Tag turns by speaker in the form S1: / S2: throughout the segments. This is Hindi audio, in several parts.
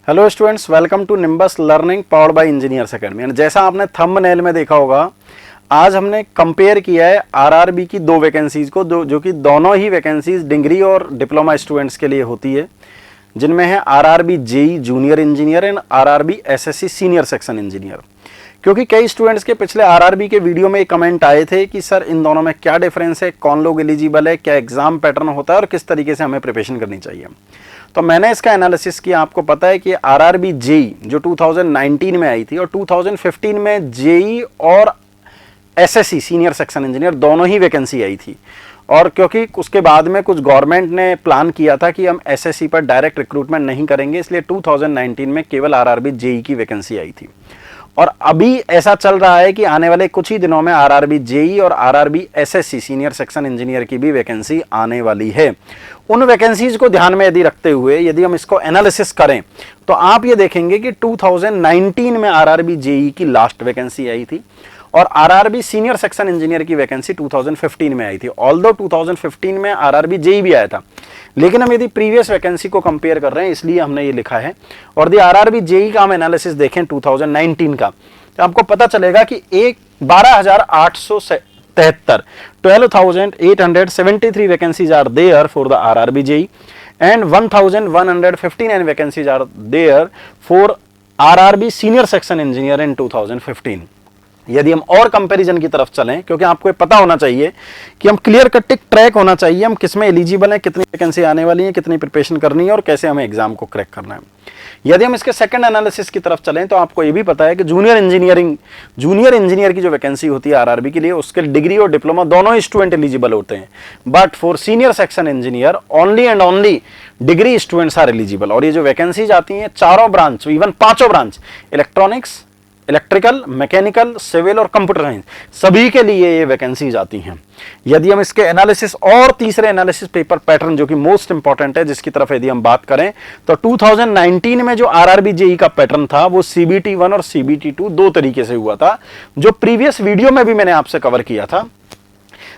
S1: Hello students, welcome to Nimbus learning powered by engineers academy. जैसा आपने थंबनेल में देखा होगा, आज हमने कंपेयर किया है आरआरबी की दो वैकेंसीज को, जो कि दोनों ही वैकेंसीज डिग्री और डिप्लोमा स्टूडेंट्स के लिए होती है, जिनमें है RRB JE junior engineer and RRB SSC senior section engineer. क्योंकि कई स्टूडेंट्स के पिछले आरआरबी के वीडियो में कमेंट आए थे कि सर इन दोनों में क्या डिफरेंस है, कौन लोग एलिजिबल है, क्या एग्जाम पैटर्न होता है और किस तरीके से हमें प्रिपरेशन करनी चाहिए। तो मैंने इसका एनालिसिस किया। आपको पता है कि आरआरबी जेई जो 2019 में आई थी और 2015 में जेई और एसएससी सीनियर सेक्शन इंजीनियर दोनों ही वैकेंसी आई थी। और क्योंकि उसके बाद में कुछ गवर्नमेंट ने प्लान किया था कि हम एसएससी पर डायरेक्ट रिक्रूटमेंट नहीं करेंगे, इसलिए 2019 में केवल आरआरबी जेई की वैकेंसी आई थी। और अभी ऐसा चल रहा है कि आने वाले कुछ ही दिनों में आरआरबी जेई और RRB SSC senior section engineer की भी वैकेंसी आने वाली है। उन वैकेंसीज को ध्यान में यदि रखते हुए यदि हम इसको एनालिसिस करें तो आप ये देखेंगे कि 2019 में आरआरबी जेई की लास्ट वैकेंसी आई थी और आरआरबी सीनियर सेक्शन इंजीनियर की वैकेंसी 2015 में आई थी। ऑल्दो 2015 में आरआरबी जेई भी आया था, लेकिन हम यदि प्रीवियस वैकेंसी को कंपेयर कर रहे हैं इसलिए हमने ये लिखा है। और दी आरआरबी जेई का हम एनालिसिस देखें 2019 का, तो आपको पता चलेगा कि 12,873 12,873 vacancies are there for the RRB JE and 1,159 vacancies are there for RRB senior section engineer in 2015। यदि हम और कंपैरिजन की तरफ चलें, क्योंकि आपको पता होना चाहिए कि हम क्लियर कट ट्रैक होना चाहिए हम किस में एलिजिबल हैं, कितनी वैकेंसी आने वाली है, कितनी प्रिपरेशन करनी है और कैसे हमें एग्जाम को क्रैक करना है। यदि हम इसके सेकंड एनालिसिस की तरफ चलें तो आपको यह भी पता है कि जूनियर इंजीनियर की जो वैकेंसी होती है आरआरबी के लिए, उसके डिग्री और डिप्लोमा दोनों ही स्टूडेंट एलिजिबल होते हैं। But for senior section engineer only and only degree students are eligible. और ये जो वैकेंसीज आती हैं चारों ब्रांच, इवन पांचों branch, electronics, electrical, mechanical, civil और कंप्यूटर साइंस, सभी के लिए ये वैकेंसीज आती हैं। यदि हम इसके एनालिसिस और तीसरे एनालिसिस पेपर पैटर्न जो कि मोस्ट इंपॉर्टेंट है, जिसकी तरफ यदि हम बात करें तो 2019 में जो आरआरबी जेई का पैटर्न था वो सीबीटी 1 और सीबीटी 2 दो तरीके से हुआ था, जो प्रीवियस वीडियो में भी मैंने आपसे कवर किया था।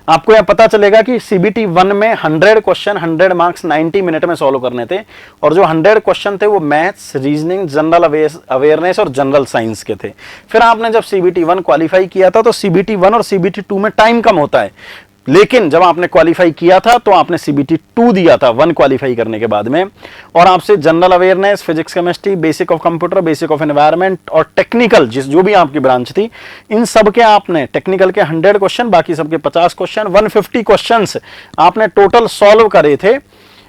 S1: आपको यह पता चलेगा कि सीबीटी 1 में 100 क्वेश्चन 100 मार्क्स 90 मिनट में सॉल्व करने थे और जो 100 क्वेश्चन थे वो मैथ्स, रीजनिंग, जनरल अवेयरनेस और जनरल साइंस के थे। फिर आपने जब सीबीटी 1 क्वालिफाई किया था तो सीबीटी 1 और सीबीटी 2 में टाइम कम होता है, लेकिन जब आपने क्वालिफाई किया था तो आपने सीबीटी 2 दिया था 1 क्वालिफाई करने के बाद में, और आपसे general awareness, physics, chemistry, basic of computer, basic of environment और टेक्निकल जो भी आपकी ब्रांच थी, इन सब के आपने टेक्निकल के 100 क्वेश्चन, बाकी सबके 50 क्वेश्चन, 150 क्वेश्चंस आपने टोटल सॉल्व करे थे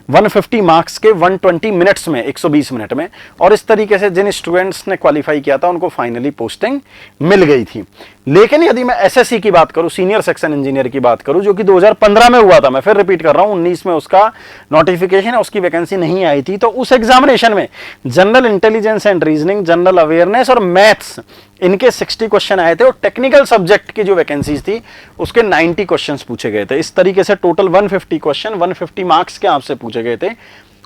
S1: 150 मार्क्स के 120 मिनट्स में, 120 मिनट में। और इस तरीके से जिन स्टूडेंट्स ने क्वालिफाई किया था उनको फाइनली पोस्टिंग मिल गई थी। लेकिन यदि मैं एसएससी की बात करूं, सीनियर सेक्शन इंजीनियर की बात करूं, जो कि 2015 में हुआ था, मैं फिर रिपीट कर रहा हूं, 19 में उसका नोटिफिकेशन है, उसकी वैकेंसी नहीं आई थी, तो उस एग्जामिनेशन में general intelligence and reasoning, general awareness और मैथ्स, इनके 60 क्वेश्चन आए थे और टेक्निकल सब्जेक्ट की जो वैकेंसीज थी उसके 90 क्वेश्चंस पूछे गए थे। इस तरीके से टोटल 150 क्वेश्चन 150 मार्क्स के आपसे पूछे गए थे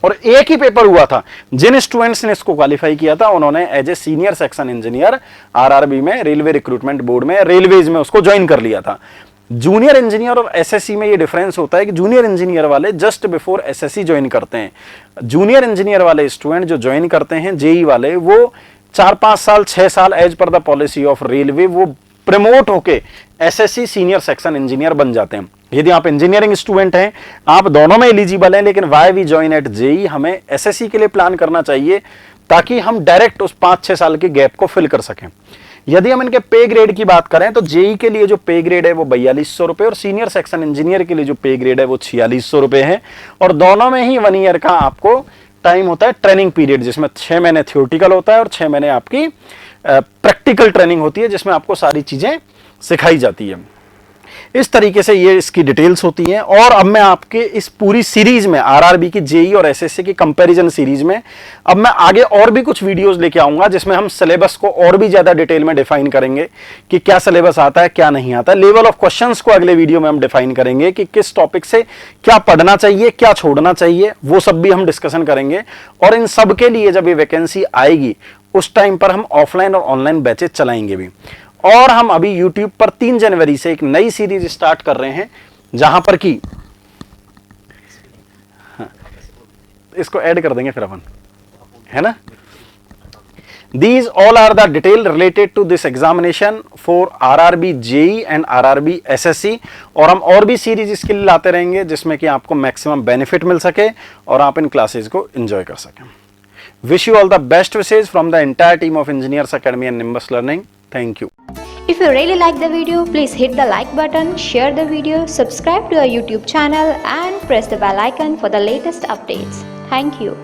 S1: और एक ही पेपर हुआ था। जिन स्टूडेंट्स ने इसको क्वालिफाई किया था उन्होंने as a senior section engineer RRB में, रेलवे रिक्रूटमेंट बोर्ड में, रेलवेज में उसको ज्वाइन कर लिया था। जूनियर इंजीनियर और एसएससी में ये डिफरेंस होता है कि जूनियर इंजीनियर वाले जस्ट बिफोर एसएससी ज्वाइन करते हैं। जूनियर इंजीनियर वाले स्टूडेंट जो ज्वाइन करते हैं जेई वाले, वो 4-5 साल 6 साल as per the policy of railway वो प्रमोट होके एसएससी सीनियर सेक्शन इंजीनियर बन जाते हैं। यदि आप इंजीनियरिंग स्टूडेंट हैं, आप दोनों में एलिजिबल हैं, लेकिन why we join at JE, हमें एसएससी के लिए प्लान करना चाहिए ताकि हम डायरेक्ट उस 5-6 साल के गैप को फिल कर सकें। यदि हम इनके पे ग्रेड की बात करें तो जेई के लिए जो पे ग्रेड है वो 4200 रुपए और सीनियर सेक्शन इंजीनियर के लिए जो पे ग्रेड है वो 4600 रुपए है। और दोनों में ही 1 ईयर का आपको टाइम होता है ट्रेनिंग पीरियड, जिसमें 6 महीने थ्योरेटिकल होता है और 6 महीने आपकी प्रैक्टिकल ट्रेनिंग होती है, जिसमें आपको सारी चीजें सिखाई जाती है। इस तरीके से ये इसकी डिटेल्स होती हैं। और अब मैं आपके इस पूरी सीरीज में आरआरबी की जेई और एसएससी की कंपैरिजन सीरीज में अब मैं आगे और भी कुछ वीडियोस लेके आऊंगा, जिसमें हम सिलेबस को और भी ज्यादा डिटेल में डिफाइन करेंगे कि क्या सिलेबस आता है, क्या नहीं आता। लेवल ऑफ क्वेश्चंस को अगले वीडियो में हम डिफाइन करेंगे कि किस टॉपिक से क्या पढ़ना चाहिए, क्या छोड़ना चाहिए, वो सब भी हम डिस्कशन करेंगे। और इन सब के लिए जब ये वैकेंसी आएगी उस टाइम पर हम ऑफलाइन और ऑनलाइन बैचेज चलाएंगे भी। और हम अभी YouTube पर 3 जनवरी से एक नई सीरीज स्टार्ट कर रहे हैं, जहां पर कि इसको ऐड कर देंगे फिर अपन, है ना। These all are the detail related to this examination for RRB JEE and RRB SSC, और हम और भी सीरीज इसके लिए लाते रहेंगे जिसमें कि आपको मैक्सिमम बेनिफिट मिल सके और आप इन क्लासेस को एंजॉय कर सकें। Wish you all the best wishes from the entire team of Engineers Academy and Nimbus Learning. Thank you.
S2: If you really like the video, please hit the like button, share the video, subscribe to our YouTube channel and press the bell icon for the latest updates. Thank you.